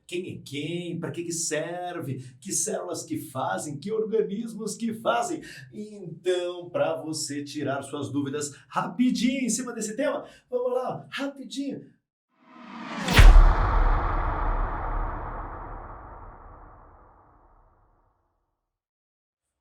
quem é quem, para que serve, que células que fazem, que organismos que fazem. Então, para você tirar suas dúvidas rapidinho em cima desse tema, vamos lá, rapidinho.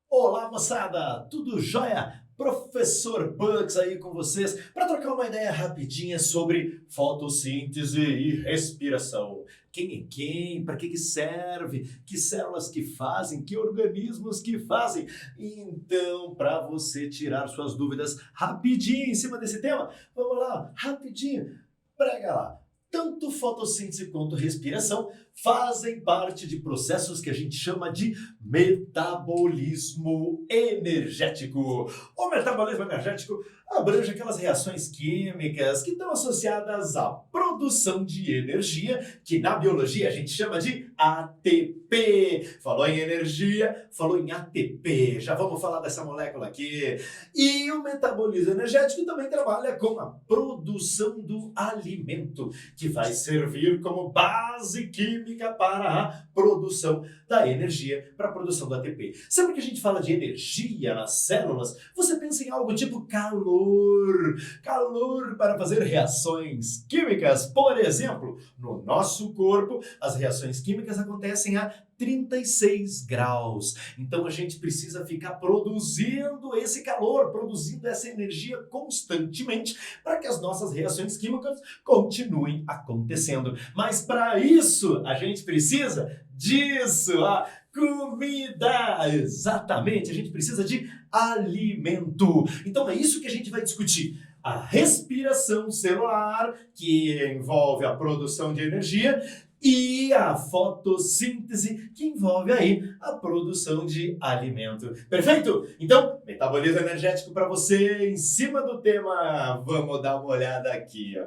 Olá, moçada! Tudo jóia? Professor Bugs aí com vocês para trocar uma ideia rapidinha sobre fotossíntese e respiração. Quem é quem? Para que serve? Que células que fazem? Que organismos que fazem? Então, para você tirar suas dúvidas rapidinho em cima desse tema, vamos lá, rapidinho, prega lá. Tanto fotossíntese quanto respiração fazem parte de processos que a gente chama de metabolismo energético. O metabolismo energético abrange aquelas reações químicas que estão associadas à produção de energia, que na biologia a gente chama de ATP. Falou em energia, falou em ATP. Já vamos falar dessa molécula aqui. E o metabolismo energético também trabalha com a produção do alimento, que vai servir como base química para a produção da energia, para a produção do ATP. Sempre que a gente fala de energia nas células, você pensa em algo tipo calor. Calor para fazer reações químicas. Por exemplo, no nosso corpo, as reações químicas acontecem a 36 graus. Então a gente precisa ficar produzindo esse calor, produzindo essa energia constantemente para que as nossas reações químicas continuem acontecendo. Mas para isso a gente precisa disso, a comida! Exatamente, a gente precisa de alimento. Então é isso que a gente vai discutir. A respiração celular, que envolve a produção de energia, e a fotossíntese, que envolve aí a produção de alimento. Perfeito? Então, metabolismo energético para você em cima do tema. Vamos dar uma olhada aqui, ó.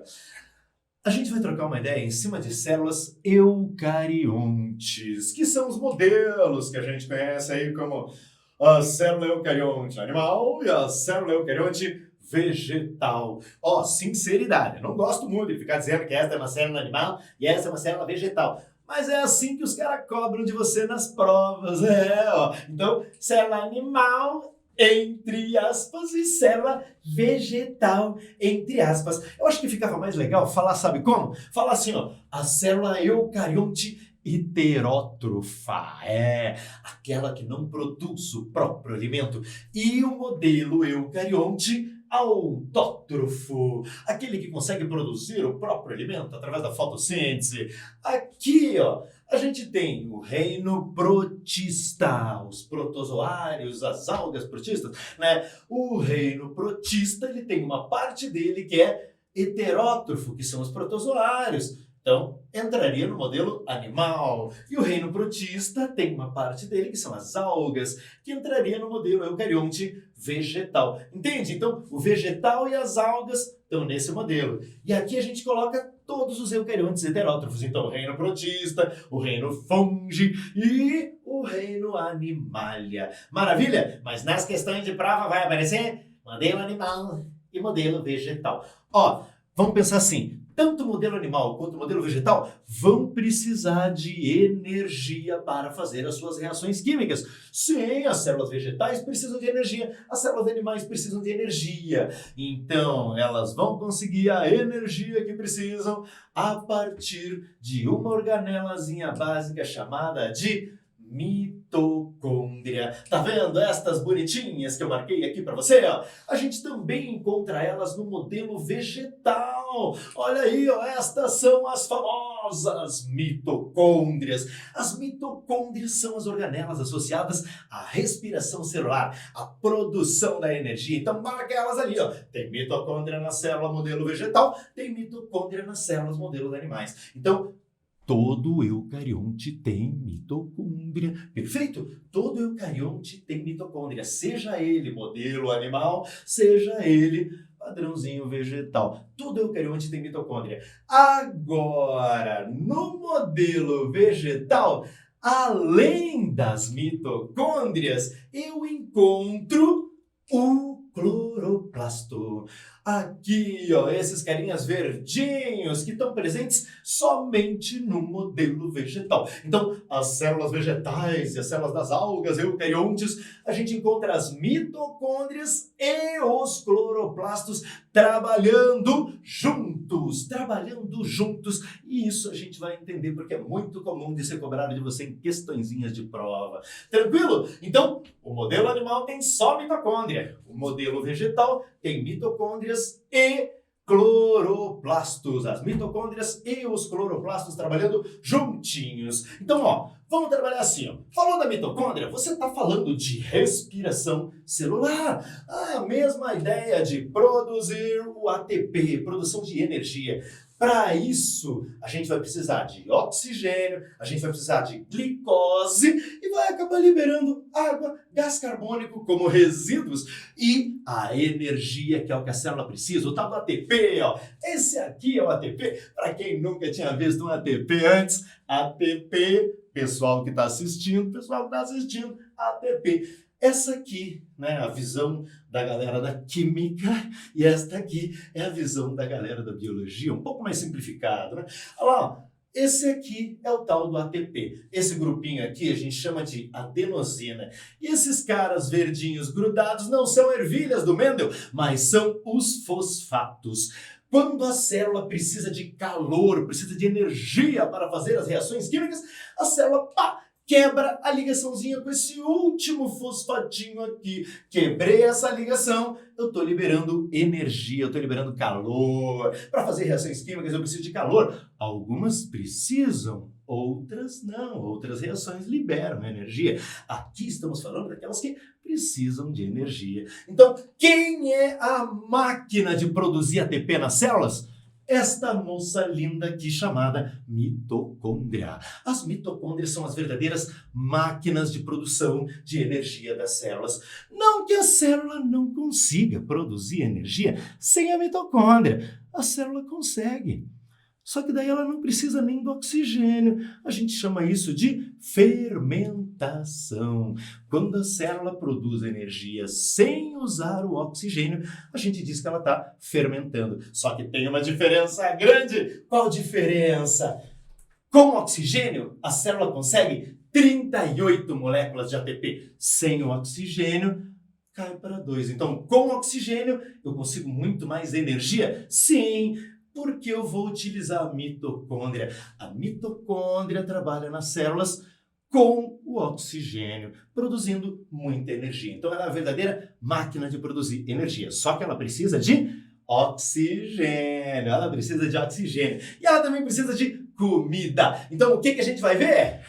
A gente vai trocar uma ideia em cima de células eucariontes, que são os modelos que a gente conhece aí como a célula eucarionte animal e a célula eucarionte vegetal. Ó, sinceridade, eu não gosto muito de ficar dizendo que essa é uma célula animal e essa é uma célula vegetal. Mas é assim que os caras cobram de você nas provas, ó. Então, célula animal, entre aspas, e célula vegetal, entre aspas. Eu acho que ficava mais legal falar, sabe como? Falar assim, ó, a célula eucarionte heterótrofa, aquela que não produz o próprio alimento, e o modelo eucarionte autótrofo, aquele que consegue produzir o próprio alimento através da fotossíntese. Aqui, ó, a gente tem o reino protista, os protozoários, as algas protistas, né? O reino protista, ele tem uma parte dele que é heterótrofo, que são os protozoários. Então, entraria no modelo animal. E o reino protista tem uma parte dele, que são as algas, que entraria no modelo eucarionte vegetal. Entende? Então, o vegetal e as algas estão nesse modelo. E aqui a gente coloca todos os eucariontes heterótrofos. Então, o reino protista, o reino fungi e o reino animalia. Maravilha? Mas nas questões de prova vai aparecer modelo animal e modelo vegetal. Ó, vamos pensar assim. Tanto o modelo animal quanto o modelo vegetal vão precisar de energia para fazer as suas reações químicas. Sim, as células vegetais precisam de energia, as células animais precisam de energia. Então, elas vão conseguir a energia que precisam a partir de uma organelazinha básica chamada de mitocôndria. Tá vendo estas bonitinhas que eu marquei aqui para você? Ó? A gente também encontra elas no modelo vegetal. Olha aí, ó, estas são as famosas mitocôndrias. As mitocôndrias são as organelas associadas à respiração celular, à produção da energia. Então marca elas ali, ó. Tem mitocôndria na célula modelo vegetal, tem mitocôndria nas células modelo animais. Então, todo eucarionte tem mitocôndria. Perfeito? Todo eucarionte tem mitocôndria, seja ele modelo animal, seja ele padrãozinho vegetal. Todo eucarionte tem mitocôndria. Agora, no modelo vegetal, além das mitocôndrias, eu encontro o cloroplasto. Aqui, ó, esses carinhas verdinhos que estão presentes somente no modelo vegetal. Então, as células vegetais e as células das algas eucariontes, a gente encontra as mitocôndrias e os cloroplastos trabalhando juntos. E isso a gente vai entender porque é muito comum de ser cobrado de você em questõezinhas de prova. Tranquilo? Então, o modelo animal tem só mitocôndria. O modelo vegetal tem mitocôndrias e cloroplastos. As mitocôndrias e os cloroplastos trabalhando juntinhos. Então, ó, vamos trabalhar assim, ó. Falou da mitocôndria, você está falando de respiração celular. A mesma ideia de produzir o ATP, produção de energia. Para isso, a gente vai precisar de oxigênio, a gente vai precisar de glicose e vai acabar liberando água, gás carbônico como resíduos e a energia, que é o que a célula precisa, o tal do ATP, ó. Esse aqui é o ATP. Para quem nunca tinha visto um ATP antes, ATP, pessoal que está assistindo, ATP. Essa aqui, né, a visão da galera da química, e esta aqui é a visão da galera da biologia, um pouco mais simplificado, né? Olha lá, ó, esse aqui é o tal do ATP. Esse grupinho aqui a gente chama de adenosina. E esses caras verdinhos grudados não são ervilhas do Mendel, mas são os fosfatos. Quando a célula precisa de calor, precisa de energia para fazer as reações químicas, a célula, quebra a ligaçãozinha com esse último fosfatinho aqui. Quebrei essa ligação, eu estou liberando energia, eu estou liberando calor. Para fazer reações químicas eu preciso de calor. Algumas precisam, outras não. Outras reações liberam energia. Aqui estamos falando daquelas que precisam de energia. Então, quem é a máquina de produzir ATP nas células? Esta moça linda aqui chamada mitocôndria. As mitocôndrias são as verdadeiras máquinas de produção de energia das células. Não que a célula não consiga produzir energia sem a mitocôndria. A célula consegue. Só que daí ela não precisa nem do oxigênio. A gente chama isso de fermentação. Quando a célula produz energia sem usar o oxigênio, a gente diz que ela está fermentando. Só que tem uma diferença grande. Qual diferença? Com oxigênio, a célula consegue 38 moléculas de ATP. Sem o oxigênio, cai para 2. Então, com oxigênio, eu consigo muito mais energia? Sim, porque eu vou utilizar a mitocôndria. A mitocôndria trabalha nas células com o oxigênio, produzindo muita energia. Então, ela é a verdadeira máquina de produzir energia. Só que ela precisa de oxigênio. Ela precisa de oxigênio. E ela também precisa de comida. Então, o que a gente vai ver?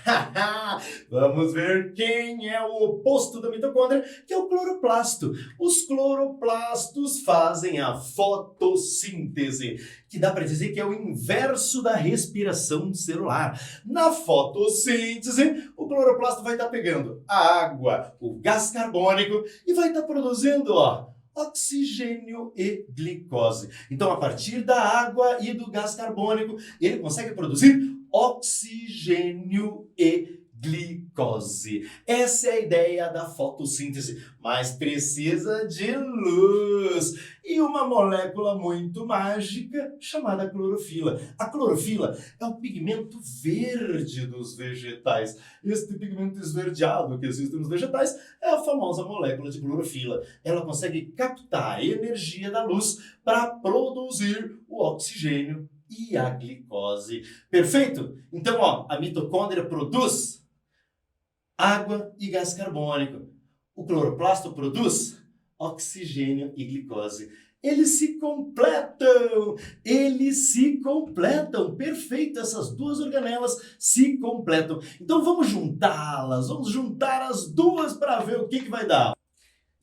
Vamos ver quem é o oposto da mitocôndria, que é o cloroplasto. Os cloroplastos fazem a fotossíntese, que dá para dizer que é o inverso da respiração celular. Na fotossíntese, o cloroplasto vai estar pegando a água, o gás carbônico e vai estar produzindo, ó, oxigênio e glicose. Então, a partir da água e do gás carbônico, ele consegue produzir oxigênio e glicose. Essa é a ideia da fotossíntese, mas precisa de luz e uma molécula muito mágica chamada clorofila. A clorofila é o pigmento verde dos vegetais. Este pigmento esverdeado que existe nos vegetais é a famosa molécula de clorofila. Ela consegue captar a energia da luz para produzir o oxigênio e a glicose. Perfeito? Então, ó, a mitocôndria produz água e gás carbônico. O cloroplasto produz oxigênio e glicose. Eles se completam! Perfeito! Essas duas organelas se completam. Então vamos juntá-las, vamos juntar as duas para ver o que vai dar.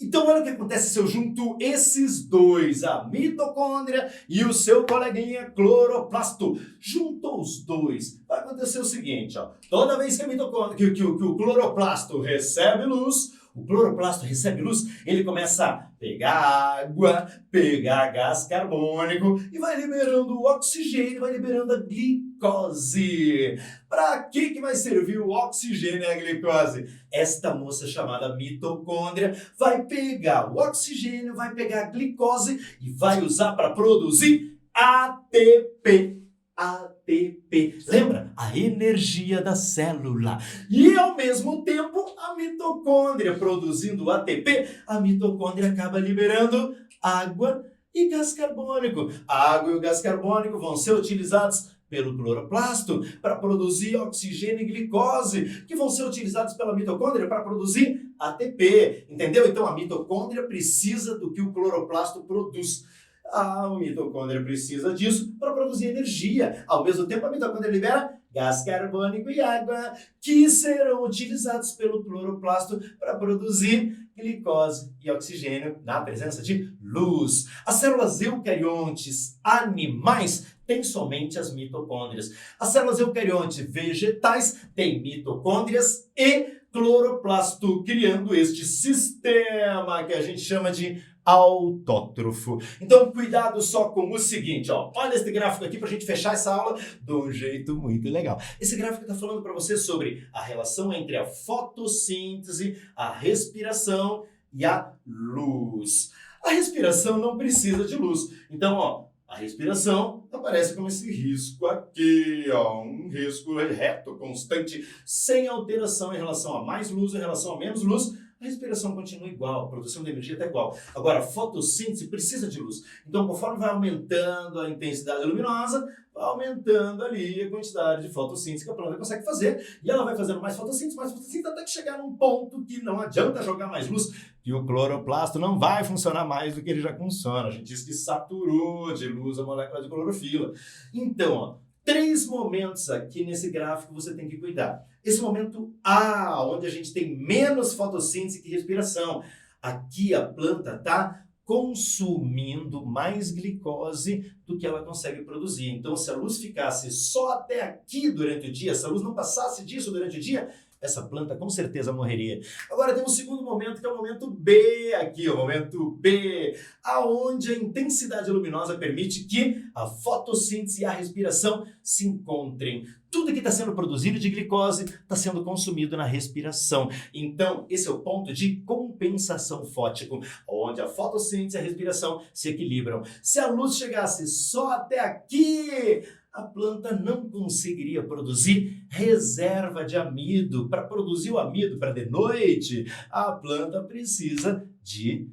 Então olha o que acontece se eu junto esses dois, a mitocôndria e o seu coleguinha cloroplasto. Juntou os dois, vai acontecer o seguinte, ó. Toda vez que a mitocôndria, que o cloroplasto recebe luz, o cloroplasto recebe luz, ele começa a pegar água, pegar gás carbônico e vai liberando o oxigênio, vai liberando a glicose. Para que vai servir o oxigênio e a glicose? Esta moça chamada mitocôndria vai pegar o oxigênio, vai pegar a glicose e vai usar para produzir ATP. ATP. Lembra? A energia da célula. E ao mesmo tempo, a mitocôndria produzindo ATP, a mitocôndria acaba liberando água e gás carbônico. A água e o gás carbônico vão ser utilizados pelo cloroplasto para produzir oxigênio e glicose, que vão ser utilizados pela mitocôndria para produzir ATP. Entendeu? Então a mitocôndria precisa do que o cloroplasto produz. A mitocôndria precisa disso para produzir energia. Ao mesmo tempo, a mitocôndria libera gás carbônico e água, que serão utilizados pelo cloroplasto para produzir glicose e oxigênio na presença de luz. As células eucariontes animais têm somente as mitocôndrias. As células eucariontes vegetais têm mitocôndrias e cloroplasto, criando este sistema que a gente chama de autótrofo. Então, cuidado só com o seguinte, ó. Olha esse gráfico aqui para a gente fechar essa aula de um jeito muito legal. Esse gráfico está falando para você sobre a relação entre a fotossíntese, a respiração e a luz. A respiração não precisa de luz. Então, ó, a respiração aparece como esse risco aqui, ó, um risco reto, constante, sem alteração em relação a mais luz, em relação a menos luz. A respiração continua igual, a produção de energia está igual. Agora, a fotossíntese precisa de luz. Então, conforme vai aumentando a intensidade luminosa, vai aumentando ali a quantidade de fotossíntese que a planta consegue fazer. E ela vai fazendo mais fotossíntese, até que chegar num ponto que não adianta jogar mais luz, que o cloroplasto não vai funcionar mais do que ele já funciona. A gente diz que saturou de luz a molécula de clorofila. Então, ó, 3 momentos aqui nesse gráfico você tem que cuidar. Esse momento A, onde a gente tem menos fotossíntese que respiração. Aqui a planta está consumindo mais glicose do que ela consegue produzir. Então, se a luz ficasse só até aqui durante o dia, se a luz não passasse disso durante o dia, essa planta com certeza morreria. Agora tem um segundo momento, que é o momento B aqui, o momento B, aonde a intensidade luminosa permite que a fotossíntese e a respiração se encontrem. Tudo que está sendo produzido de glicose está sendo consumido na respiração. Então, esse é o ponto de compensação fótico, onde a fotossíntese e a respiração se equilibram. Se a luz chegasse só até aqui, a planta não conseguiria produzir reserva de amido. Para produzir o amido para de noite, a planta precisa de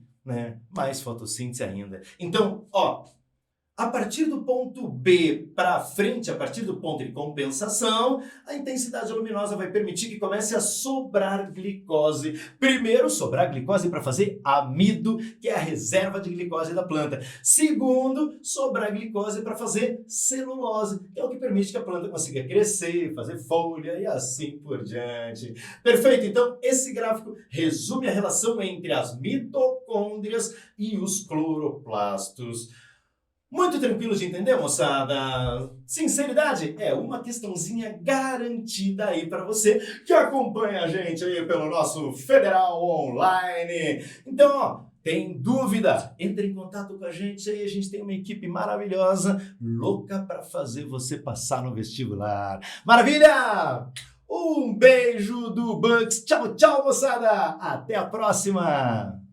mais fotossíntese ainda. Então, ó, a partir do ponto B para frente, a partir do ponto de compensação, a intensidade luminosa vai permitir que comece a sobrar glicose. Primeiro, sobrar glicose para fazer amido, que é a reserva de glicose da planta. Segundo, sobrar glicose para fazer celulose, que é o que permite que a planta consiga crescer, fazer folha e assim por diante. Perfeito? Então, esse gráfico resume a relação entre as mitocôndrias e os cloroplastos. Muito tranquilo de entender, moçada? Sinceridade é uma questãozinha garantida aí para você que acompanha a gente aí pelo nosso Federal Online. Então, ó, tem dúvida? Entre em contato com a gente aí, a gente tem uma equipe maravilhosa, louca para fazer você passar no vestibular. Maravilha! Um beijo do Bugs. Tchau, tchau, moçada! Até a próxima!